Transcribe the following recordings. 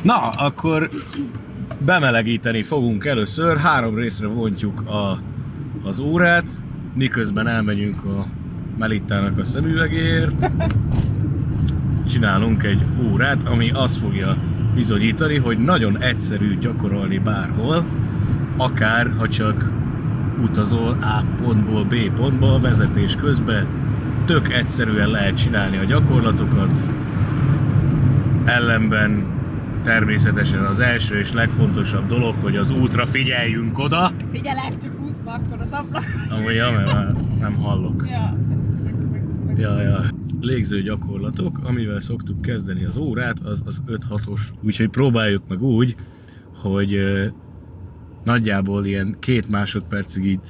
Na, akkor bemelegíteni fogunk először, 3 részre bontjuk az órát, miközben elmegyünk a Melittának a szemüvegért. Csinálunk egy órát, ami azt fogja bizonyítani, hogy nagyon egyszerű gyakorolni bárhol, akár ha csak utazol A pontból B pontba, vezetés közben tök egyszerűen lehet csinálni a gyakorlatokat. Ellenben természetesen az első és legfontosabb dolog, hogy az útra figyeljünk oda. Figyelek, csak húzva akkor az ablakot. Amúgy ja, mert már nem hallok. Ja. Légző gyakorlatok, amivel szoktuk kezdeni az órát, az 5-6-os. Úgyhogy próbáljuk meg úgy, hogy nagyjából ilyen 2 másodpercig így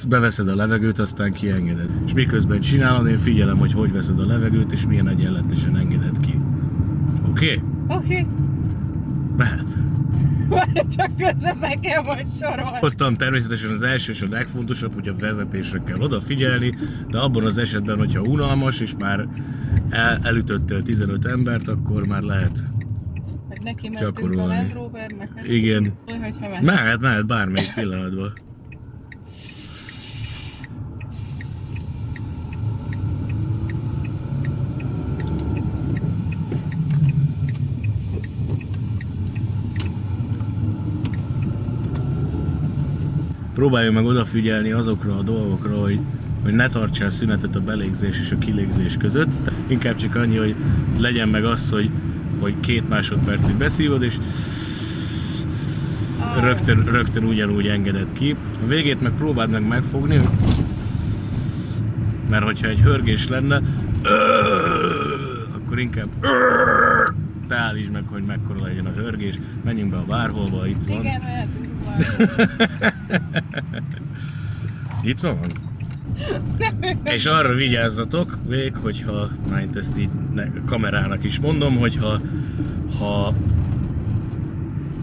beveszed a levegőt, aztán kiengeded. És miközben csinálod, én figyelem, hogy veszed a levegőt, és milyen egyenletesen engeded ki. Oké? Oké. Mehet. Csak közben meg kell majd sorolni. Ottam természetesen az első és a legfontosabb, hogy a vezetésre kell odafigyelni, de abban az esetben, hogyha unalmas, és már elütöttél 15 embert, akkor már lehet Meg neki mentünk a Land Rovernek. Igen. Hogyha Mehet bármelyik pillanatban. Próbáljuk meg odafigyelni azokra a dolgokra, hogy ne tartsál szünetet a belégzés és a kilégzés között. Inkább csak annyi, hogy legyen meg az, hogy 2 másodpercig beszívod, és rögtön ugyanúgy engeded ki. A végét meg próbáld meg megfogni, hogy mert hogyha egy hörgés lenne, akkor inkább te állítsd meg, hogy mekkora legyen a hörgés. Menjünk be a bárholba, itt van. Igen, mehetünk Itt van? És arra vigyázzatok még, hogyha, már ezt így kamerának is mondom, hogyha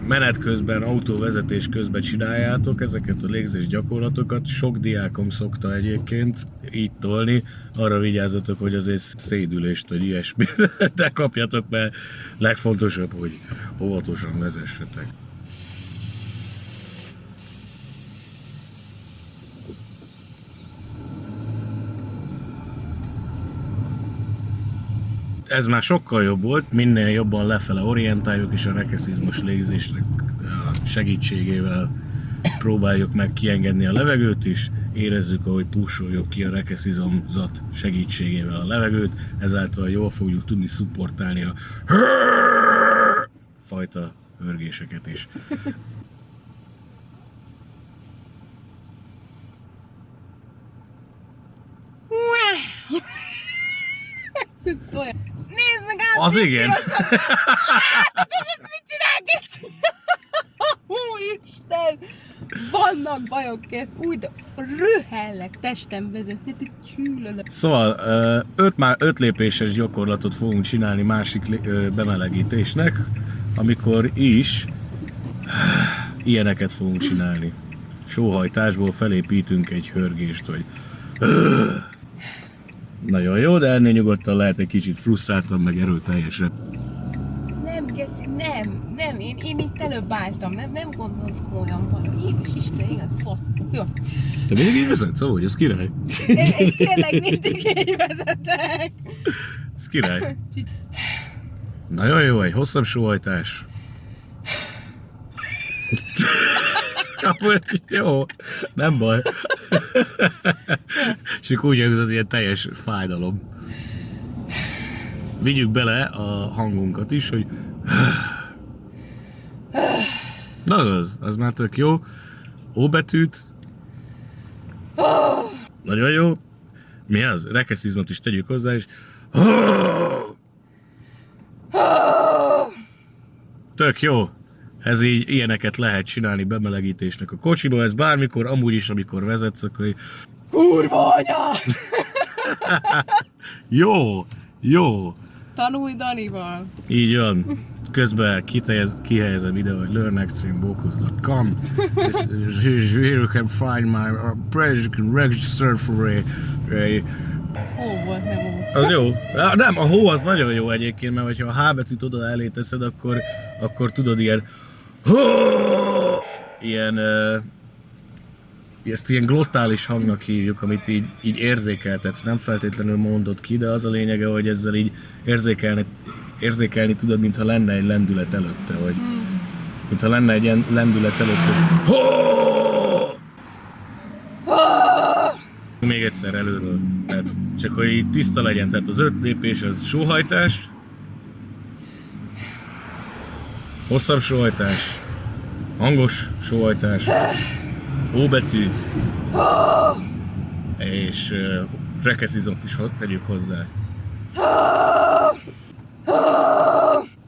menet közben, autóvezetés közben csináljátok ezeket a légzés gyakorlatokat, sok diákom szokta egyébként így tolni, arra vigyázzatok, hogy azért szédülést vagy ilyesmi, de kapjatok, mert legfontosabb, hogy óvatosan vezessetek. Ez már sokkal jobb volt, minél jobban lefele orientáljuk, és a rekeszizmus légzésnek segítségével próbáljuk meg kiengedni a levegőt is, érezzük, ahogy pusoljuk ki a rekeszizomzat segítségével a levegőt, ezáltal jól fogjuk tudni szupportálni a fajta hörgéseket is. Nézd meg át! Az igen! Mit csinálsz? Úristen! Vannak bajok, kész. Úgy, de röhellek testem vezetni, hogy gyűlölök. Szóval 5 lépéses gyakorlatot fogunk csinálni másik bemelegítésnek, amikor is ilyeneket fogunk csinálni. Sóhajtásból felépítünk egy hörgést, hogy nagyon jó, de ennél nyugodtan lehet egy kicsit frusztráltan, meg erőteljesebb. Nem, Geci, nem, én itt előbb álltam, nem gondolsz komolyan valami. Én is Isten, igen, fasz. Jó. Te mindig így vezetsz, ahogy, ez király. Én tényleg mindig így vezetek. Ez király. Nagyon jó, egy hosszabb sóhajtás. Jó, nem baj. És akkor úgy hangzott ilyen teljes fájdalom. Vigyük bele a hangunkat is, hogy na az már tök jó. O betűt. Nagyon jó. Mi az? Rekeszizmot is tegyük hozzá, és tök jó. Ez így, ilyeneket lehet csinálni bemelegítésnek a kocsiba, ez bármikor, amúgy is, amikor vezetsz, akkor így Kurva anya! Jó. Tanulj Danival. Így van. Közben kihelyezem ide, hogy learnextremefocus.com. Here you can find my place, you can register for a Hó volt, nem hó. Az jó. Nem, a hó az nagyon jó egyébként, mert ha a H betűt oda elé teszed, akkor tudod ilyen... Ilyen... Ezt ilyen glottális hangnak hívjuk, amit így érzékeltetsz, nem feltétlenül mondod ki, de az a lényege, hogy ezzel így érzékelni tudod, mintha lenne egy lendület előtte, vagy mintha lenne egy ilyen lendület előtte. Még egyszer előről, tehát csak hogy így tiszta legyen, tehát az 5 lépés az sóhajtás, hosszabb sóhajtás, hangos sóhajtás, O betű, és rekeszizont is tegyük hozzá.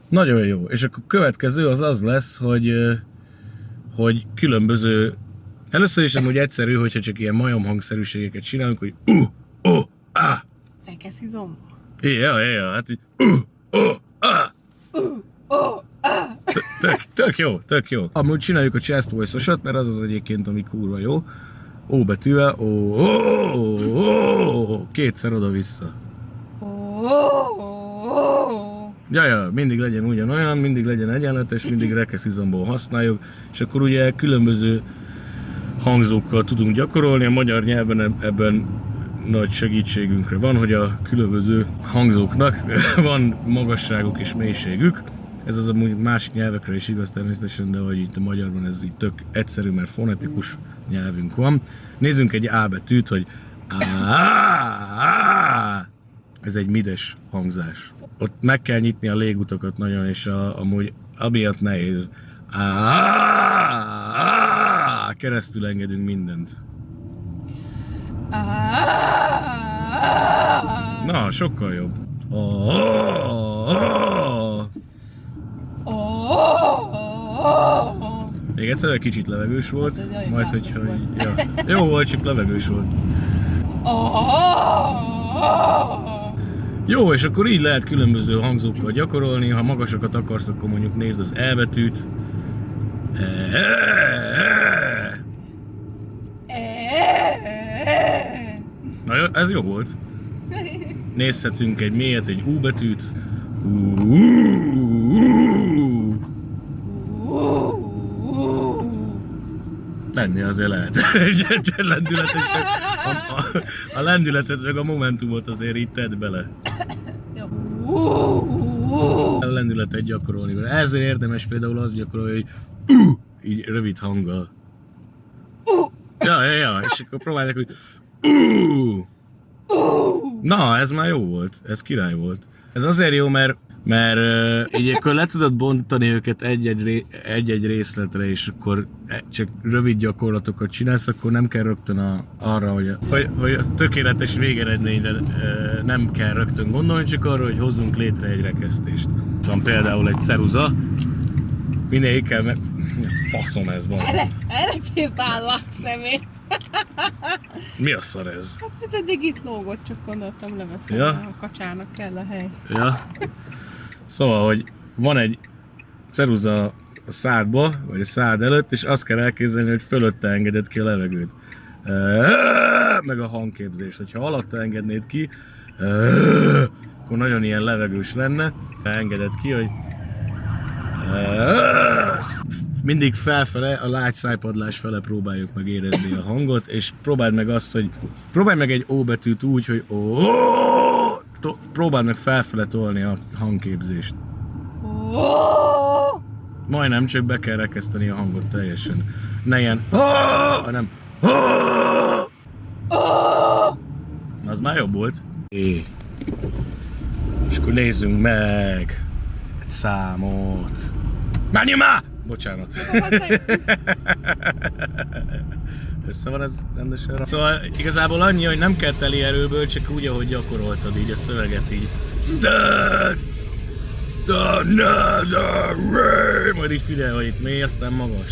Nagyon jó, és akkor a következő az lesz, hogy különböző... Először is amúgy egyszerű, hogyha csak ilyen majomhangszerűségeket csinálunk, hogy Rekeszizom. Ja, hát így Tök jó. Amúgy csináljuk a chest voice-osat, mert az egyébként, ami kurva jó. O betűvel, kétszer oda-vissza. Ja, mindig legyen ugyanolyan, mindig legyen egyenletes, mindig rekeszizomból használjuk, és akkor ugye különböző hangzókkal tudunk gyakorolni. A magyar nyelven ebben nagy segítségünkre van, hogy a különböző hangzóknak van magasságuk és mélységük. Ez az amúgy másik nyelvekre is igaz természetesen, de hogy itt a magyarban ez így tök egyszerű, mert fonetikus nyelvünk van. Nézzünk egy A betűt, hogy ez egy mides hangzás. Ott meg kell nyitni a légutakat nagyon, és amúgy amiatt nehéz. Keresztül engedünk mindent. Na, sokkal jobb. Még egyszer egy kicsit levegős volt, majd hogyha ja. Jó volt, csak levegős volt. Jó, és akkor így lehet különböző hangzókkal gyakorolni, ha magasokat akarsz, akkor mondjuk nézd az E betűt. Na jó, ez jó volt. Nézhetünk egy mélyet, egy U betűt. Lenni azért lehet. Lendületesen. A lendületet meg a momentumot azért így tedd bele. A lendületet gyakorolni vele. Ezért érdemes például az gyakorolni, hogy így rövid hanggal. Ja, és akkor próbálják, hogy na, ez már jó volt, ez király volt. Ez azért jó, mert így akkor le tudod bontani őket egy-egy részletre, és akkor csak rövid gyakorlatokat csinálsz, akkor nem kell rögtön arra, hogy a tökéletes végeredményre nem kell rögtön gondolni, csak arra, hogy hozzunk létre egy rekesztést. Van például egy ceruza, minél kell, mert faszom ez van. Eletépál lakszemét. Mi a szar ez? Hát ez eddig itt lógott, csak gondoltam leveszem, ja. A kacsának kell a hely. Ja. Szóval, hogy van egy ceruza a szádba, vagy a szád előtt, és azt kell elképzelni, hogy fölötte engeded ki a levegőt. Meg a hangképzést. Hogyha alatta engednéd ki, akkor nagyon ilyen levegős lenne. Engeded ki, hogy mindig felfele, a lágy szájpadlás fele próbáljuk meg érezni a hangot, és próbáld meg azt, hogy próbálj meg egy O betűt úgy, hogy próbáld meg felfele tolni a hangképzést. Majdnem, csak be kell rekeszteni a hangot teljesen. Ne ilyen hanem az már jobb volt. És akkor nézzünk meg egy számot. Menjünk már! Bocsánat. Össze van ez rendesen? Szóval igazából annyi, hogy nem kell teli erőből, csak úgy, ahogy gyakoroltad így a szöveget így. Stand the Nazarene! Majd így figyelj, hogy itt mély, aztán magas.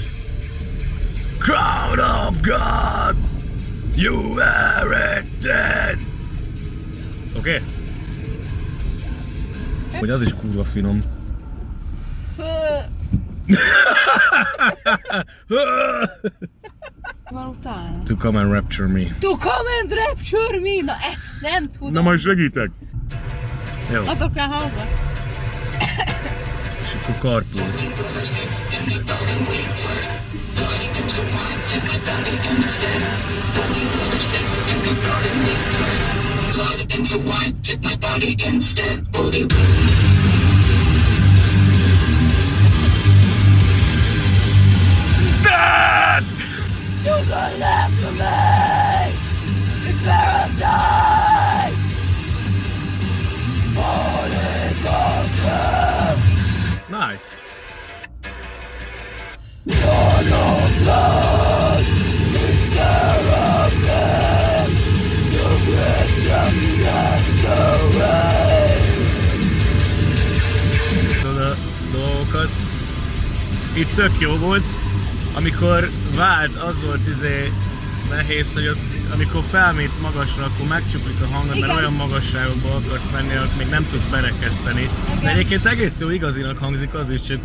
Crown of God! You are it then! Oké? Hogy az is kurva finom. Van utána. To come and rapture me. To come and rapture me! Na ezt nem tudom. Na majd segítek. Jó, Adok rá hangot. és akkor carpool. Stand! Sugar left to me! In paradise! Holy Ghost! Nice. Tudod a dolgokat. Itt tök jó volt, amikor vált, az volt nehéz, hogy ott, amikor felmész magasra, akkor megcsuplik a hangod, mert Igen. olyan magasságokba akarsz menni, hogy még nem tudsz berekeszteni. De egyébként egész jó igazinak hangzik az is, csak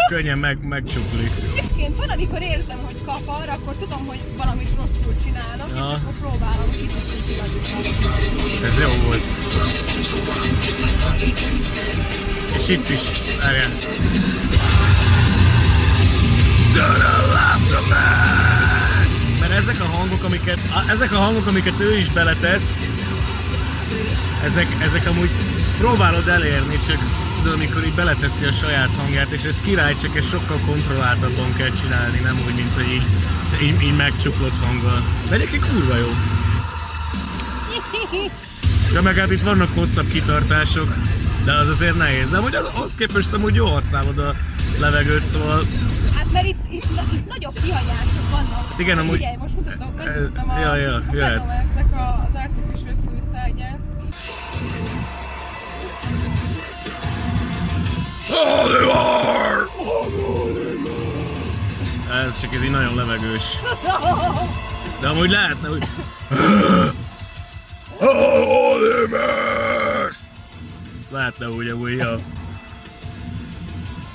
könnyen megcsuplik. Egyébként van, amikor érzem, hogy kapar, akkor tudom, hogy valamit rosszul csinálok, Ja. és akkor próbálom kicsit igazítani. Ez jó volt. És itt is, várjál. Mert ezek a hangok, amiket ő is beletesz, ezek amúgy próbálod elérni, csak tudod, amikor így beleteszi a saját hangját, és ez király, csak ezt sokkal kontrolláltabban kell csinálni, nem úgy, mint hogy így megcsuklott hanggal. De egyébként kurva jó. Ja, meg hát itt vannak hosszabb kitartások, de az azért nehéz. De amúgy ahhoz képest amúgy jól használod a levegőt, szóval... Hát mert itt nagyobb kihagyások vannak. Hát igen, amúgy... Figyelj, most megmutatom a jöhet. Bedom-nek az Artificial Suicide-et. Ez csak ez így nagyon levegős. De amúgy lehetne, hogy... Ezt lehetne úgy, ja.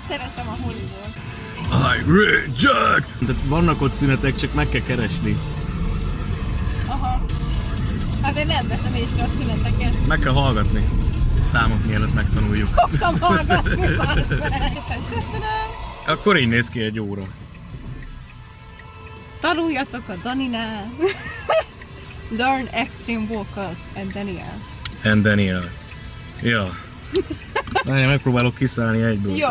Szeretem a Hollywood. Hi, Jack! Tehát vannak ott szünetek, csak meg kell keresni. Aha. Hát én nem veszem észre a szüneteket. Meg kell hallgatni. Számot mielőtt megtanuljuk. Szoktam hallgatni, bassz meg. Köszönöm. Akkor így néz ki egy óra. Tanuljatok a Daninál. Learn extreme vocals and Daniel. And Daniel. Ja. Megpróbálok kiszállni egyből. Jó.